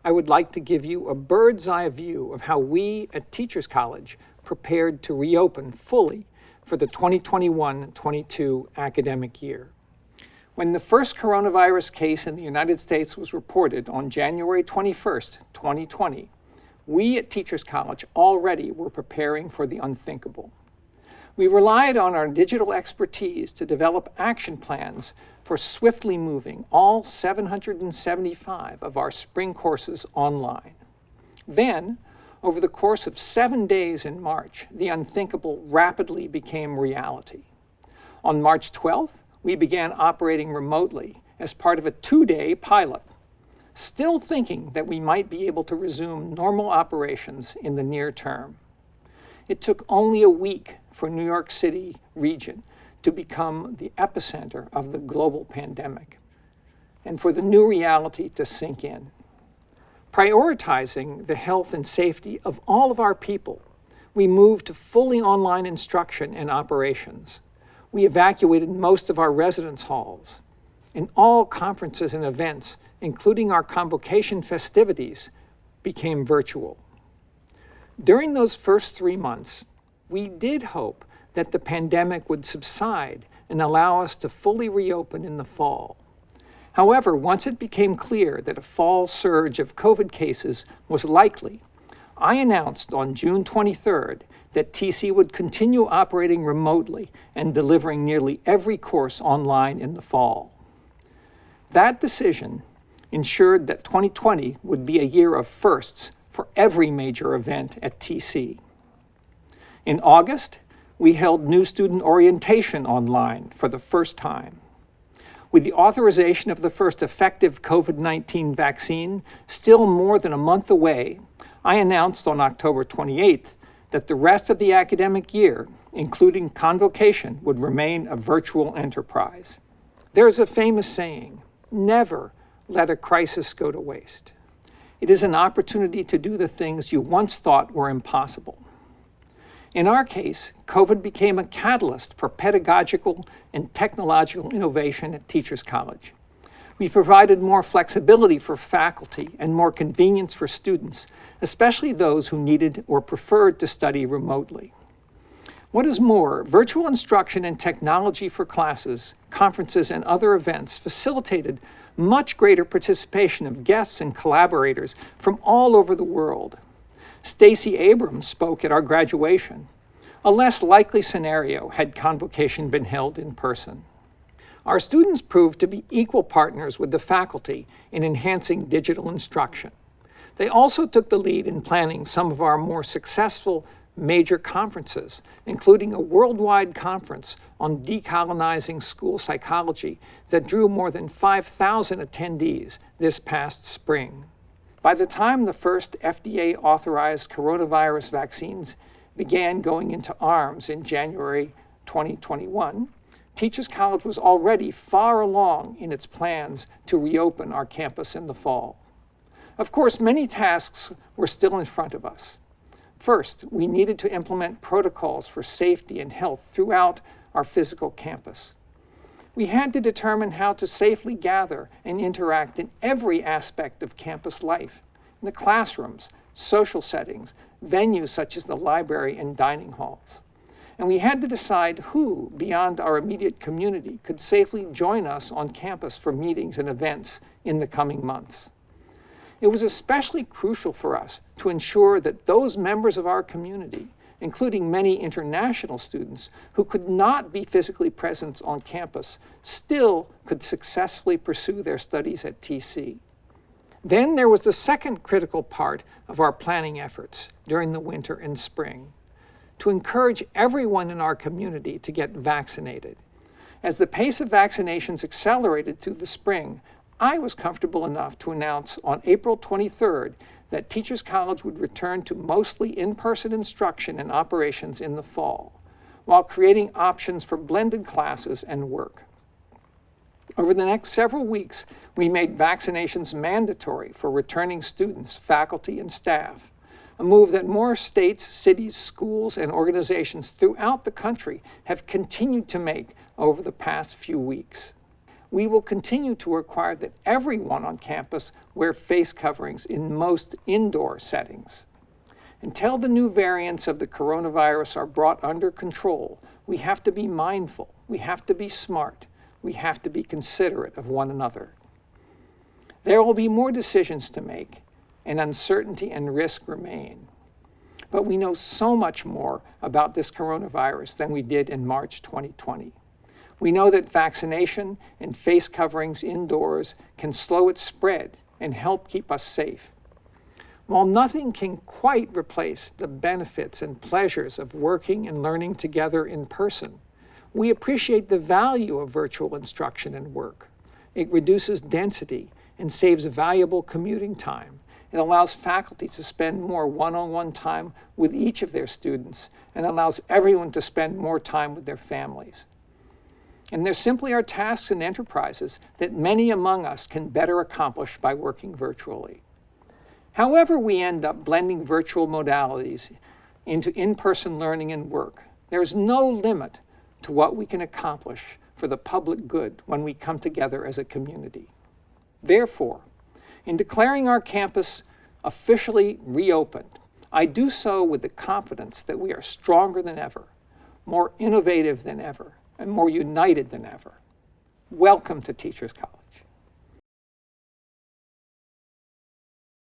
I would like to give you a bird's eye view of how we at Teachers College prepared to reopen fully for the 2021-22 academic year. When the first coronavirus case in the United States was reported on January 21st, 2020, we at Teachers College already were preparing for the unthinkable. We relied on our digital expertise to develop action plans for swiftly moving all 775 of our spring courses online. Then, over the course of 7 days in March, the unthinkable rapidly became reality. On March 12th, we began operating remotely as part of a 2-day pilot, still thinking that we might be able to resume normal operations in the near term. It took only a week for New York City region to become the epicenter of the global pandemic, and for the new reality to sink in. Prioritizing the health and safety of all of our people, we moved to fully online instruction and operations. We evacuated most of our residence halls, and all conferences and events, including our convocation festivities, became virtual. During those first 3 months, we did hope that the pandemic would subside and allow us to fully reopen in the fall. However, once it became clear that a fall surge of COVID cases was likely, I announced on June 23rd that TC would continue operating remotely and delivering nearly every course online in the fall. That decision ensured that 2020 would be a year of firsts for every major event at TC. In August, we held new student orientation online for the first time. With the authorization of the first effective COVID-19 vaccine still more than a month away, I announced on October 28th that the rest of the academic year, including convocation, would remain a virtual enterprise. There's a famous saying, never let a crisis go to waste. It is an opportunity to do the things you once thought were impossible. In our case, COVID became a catalyst for pedagogical and technological innovation at Teachers College. We provided more flexibility for faculty and more convenience for students, especially those who needed or preferred to study remotely. What is more, virtual instruction and technology for classes, conferences, and other events facilitated much greater participation of guests and collaborators from all over the world. Stacey Abrams spoke at our graduation, a less likely scenario had convocation been held in person. Our students proved to be equal partners with the faculty in enhancing digital instruction. They also took the lead in planning some of our more successful major conferences, including a worldwide conference on decolonizing school psychology that drew more than 5,000 attendees this past spring. By the time the first FDA-authorized coronavirus vaccines began going into arms in January 2021, Teachers College was already far along in its plans to reopen our campus in the fall. Of course, many tasks were still in front of us. First, we needed to implement protocols for safety and health throughout our physical campus. We had to determine how to safely gather and interact in every aspect of campus life, in the classrooms, social settings, venues such as the library and dining halls. And we had to decide who, beyond our immediate community, could safely join us on campus for meetings and events in the coming months. It was especially crucial for us to ensure that those members of our community, including many international students who could not be physically present on campus, still could successfully pursue their studies at TC. Then there was the second critical part of our planning efforts during the winter and spring, to encourage everyone in our community to get vaccinated. As the pace of vaccinations accelerated through the spring, I was comfortable enough to announce on April 23rd that Teachers College would return to mostly in-person instruction and operations in the fall, while creating options for blended classes and work. Over the next several weeks, we made vaccinations mandatory for returning students, faculty, and staff, a move that more states, cities, schools, and organizations throughout the country have continued to make over the past few weeks. we will continue to require that everyone on campus wear face coverings in most indoor settings. Until the new variants of the coronavirus are brought under control, we have to be mindful, we have to be smart, we have to be considerate of one another. There will be more decisions to make, and uncertainty and risk remain. But we know so much more about this coronavirus than we did in March 2020. We know that vaccination and face coverings indoors can slow its spread and help keep us safe. While nothing can quite replace the benefits and pleasures of working and learning together in person, we appreciate the value of virtual instruction and work. It reduces density and saves valuable commuting time. It allows faculty to spend more one-on-one time with each of their students and allows everyone to spend more time with their families. And there simply are tasks and enterprises that many among us can better accomplish by working virtually. However we end up blending virtual modalities into in-person learning and work, there is no limit to what we can accomplish for the public good when we come together as a community. Therefore, in declaring our campus officially reopened, I do so with the confidence that we are stronger than ever, more innovative than ever, and more united than ever. Welcome to Teachers College.